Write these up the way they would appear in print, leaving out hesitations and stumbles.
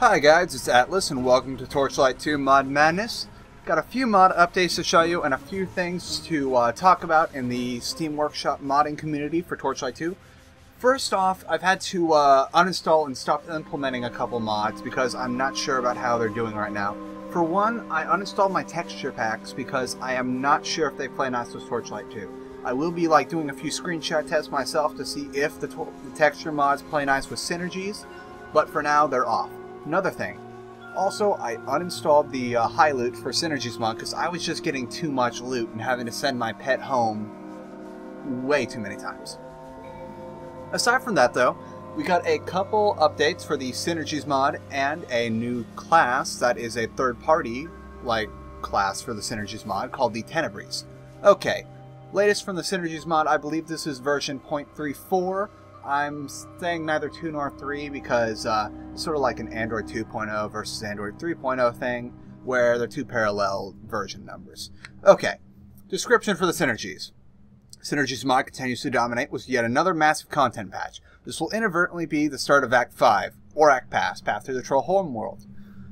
Hi guys, it's Atlas and welcome to Torchlight II ModMadness. Got a few mod updates to show you and a few things to talk about in the Steam Workshop modding community for Torchlight 2. First off, I've had to uninstall and stop implementing a couple mods because I'm not sure about how they're doing right now. For one, I uninstalled my texture packs because I am not sure if they play nice with Torchlight 2. I will be doing a few screenshot tests myself to see if the texture mods play nice with Synergies, but for now they're off. Another thing, also I uninstalled the high loot for SynergiesMOD because I was just getting too much loot and having to send my pet home way too many times. Aside from that though, we got a couple updates for the SynergiesMOD and a new class that is a third-party class for the SynergiesMOD called the Tenebris. Okay, latest from the SynergiesMOD, I believe this is version 0.34. I'm saying neither 2 nor 3 because it's sort of like an Android 2.0 versus Android 3.0 thing where they're two parallel version numbers. Okay, description for the Synergies. SynergiesMOD continues to dominate with yet another massive content patch. This will inadvertently be the start of Act 5, or Act Pass, Path Through the Troll Homeworld.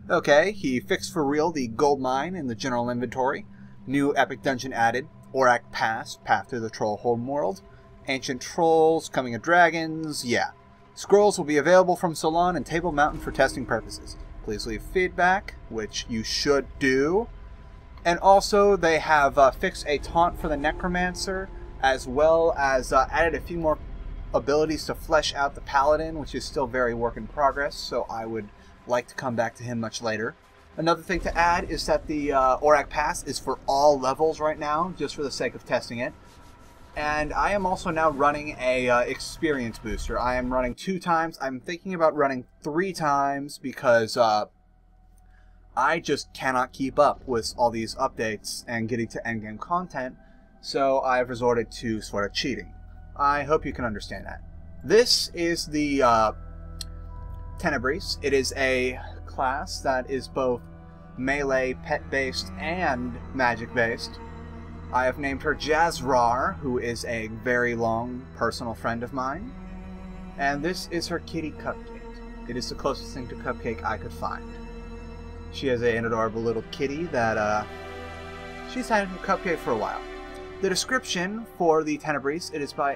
Okay, he fixed for real the gold mine in the general inventory. New epic dungeon added, or Act Pass, Path Through the Troll Homeworld. Ancient Trolls, Coming of Dragons, yeah. Scrolls will be available from Salan and Table Mountain for testing purposes. Please leave feedback, which you should do. And also, they have fixed a taunt for the Necromancer, as well as added a few more abilities to flesh out the Paladin, which is still very work in progress, so I would like to come back to him much later. Another thing to add is that the Act Pass is for all levels right now, just for the sake of testing it. And I am also now running a experience booster. I am running 2 times. I'm thinking about running 3 times because I just cannot keep up with all these updates and getting to endgame content, so I've resorted to sort of cheating. I hope you can understand that. This is the Tenebris. It is a class that is both melee, pet-based, and magic-based. I have named her Jazzrar, who is a very long personal friend of mine. And this is her kitty Cupcake. It is the closest thing to Cupcake I could find. She has an adorable little kitty that she's had Cupcake for a while. The description for the Tenebris, it is by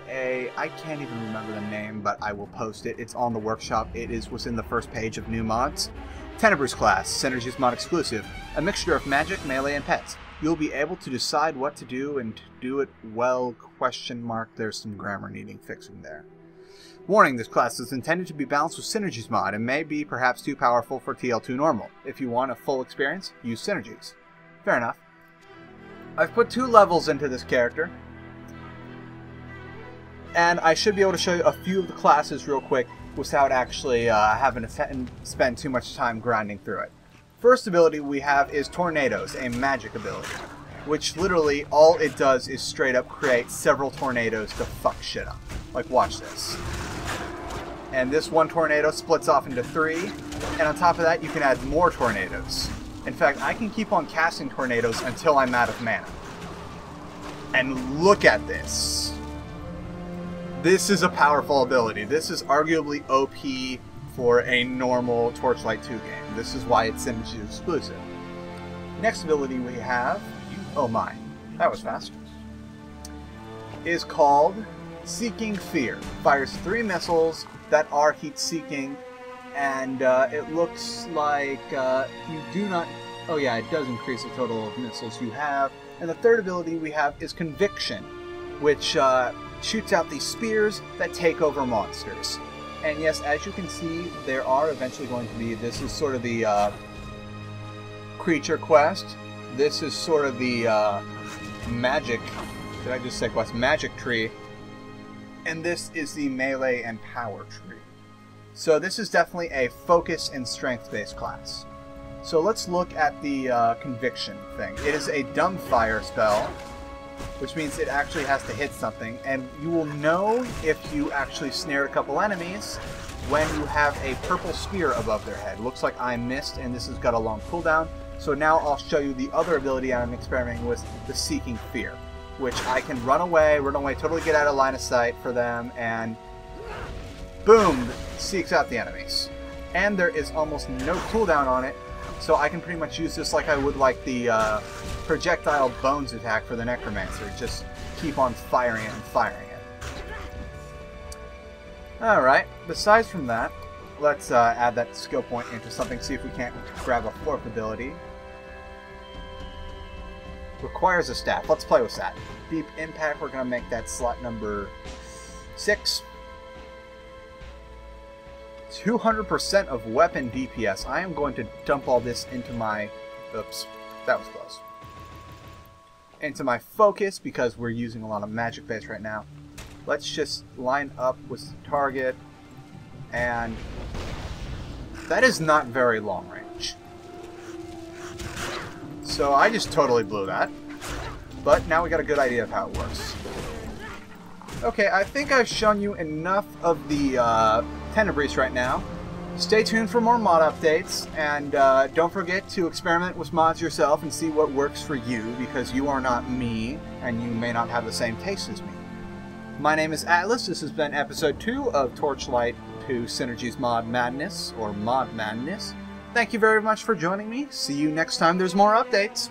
I can't even remember the name, but I will post it. It's on the workshop. It is within the first page of new mods. Tenebris class, SynergiesMOD exclusive. A mixture of magic, melee, and pets. You'll be able to decide what to do and to do it well, ? There's some grammar needing fixing there. Warning, this class is intended to be balanced with SynergiesMOD and may be perhaps too powerful for TL2 normal. If you want a full experience, use Synergies. Fair enough. I've put 2 levels into this character, and I should be able to show you a few of the classes real quick without actually having to spend too much time grinding through it. First ability we have is Tornadoes, a magic ability, which literally all it does is straight up create several tornadoes to fuck shit up. Like, watch this. And this one tornado splits off into 3, and on top of that you can add more tornadoes. In fact, I can keep on casting tornadoes until I'm out of mana. And look at this. This is a powerful ability. This is arguably OP for a normal Torchlight 2 game. This is why it's Synergies exclusive. Next ability we have, oh my, that was fast, is called Seeking Fear. Fires 3 missiles that are heat-seeking, and it looks like you do not, oh yeah, it does increase the total of missiles you have. And the third ability we have is Conviction, which shoots out these spears that take over monsters. And yes, as you can see, there are eventually going to be, this is sort of the creature quest. This is sort of the magic, did I just say quest? Magic tree. And this is the melee and power tree. So this is definitely a focus and strength-based class. So let's look at the Conviction thing. It is a dumbfire spell, which means it actually has to hit something, and you will know if you actually snare a couple enemies when you have a purple spear above their head. Looks like I missed, and this has got a long cooldown, so now I'll show you the other ability I'm experimenting with, the Seeking Fear, which I can run away, totally get out of line of sight for them, and boom, seeks out the enemies. and there is almost no cooldown on it, so I can pretty much use this like I would like the projectile bones attack for the Necromancer. Just keep on firing it and firing it. Alright, besides from that, let's add that skill point into something, see if we can't grab a 4th ability. Requires a staff. Let's play with that. Deep Impact, we're going to make that slot number 6. 200% of weapon DPS. I am going to dump all this into my... Oops, that was close. Into my focus, because we're using a lot of magic base right now. Let's just line up with the target, and that is not very long range. So I just totally blew that, but now we got a good idea of how it works. Okay, I think I've shown you enough of the Tenebris right now. Stay tuned for more mod updates, and don't forget to experiment with mods yourself and see what works for you, because you are not me, and you may not have the same taste as me. My name is Atlas. This has been episode 2 of Torchlight II ModMadness, or ModMadness. Thank you very much for joining me. See you next time there's more updates.